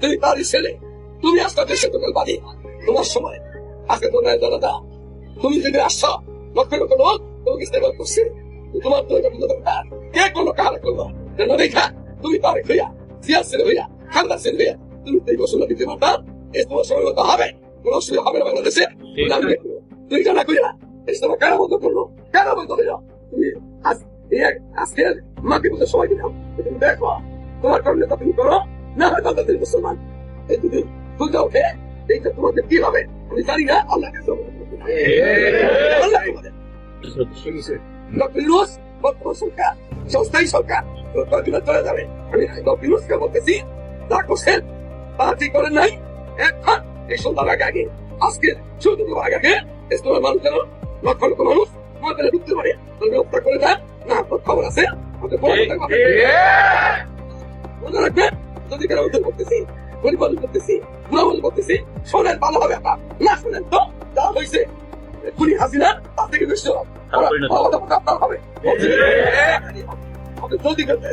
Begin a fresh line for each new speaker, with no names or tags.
তুমি তারই ছেলে, তুমি আজকে দেশে তোকে বাড়ি তোমার সময় আজকে তো নয় দাদা। তুমি যদি আসছো লক্ষ লক্ষ লোক তোমাকে সেবা করছে, তোমার তো এটা বুঝতে দরকার কে কোনো কাহারা করলো দেখা তুমি তারে হইয়া সিয়ার ছেলে হইয়া খান্দার ছেলে হইয়া তুমি তো এই ঘোষণা দিতে পারতাম। এই তোমার সময় মতো হবে, কোন অসুবিধা হবে না বাংলাদেশে। তুমি জানা করিয়া এই তোমার কেন বন্ধ করলো, কেন বন্ধ হইল? তুমি আজকে মাকে বলতে সময় দিলাম, তুমি দেখো তোমার কারণে তুমি করো না হয় বাংলাদেশ মুসলমান এই দুদিন বুঝতে ওঠে এইটা তোমাদের কি হবে আমি জানি না। আল্লাহকে বর্তমান সরকার সংস্থায়ী সরকার চলে যাবে। আমি ডক্টর বলতেছি তা করছেন তা ঠিক করেন নাই। এখন এই সন্ধ্যার আগে আজকে চৌদ্দ আগে ইসলামের মানুষ যেন লক্ষ লক্ষ মানুষ আমাদের ঢুকতে পারে ব্যবস্থা করে দেন না। আপনার খবর আছে মনে রাখবেন, যদি কেন উদ্যোগ করতেছি পরিপালন করতেছি গুণাবলী করতেছি শোনেন ভালো হবে। আপনার না শোনেন তো যা হয়েছে খুনি হাসিনা তার থেকে বেশি আপনার হবে জলদি করতে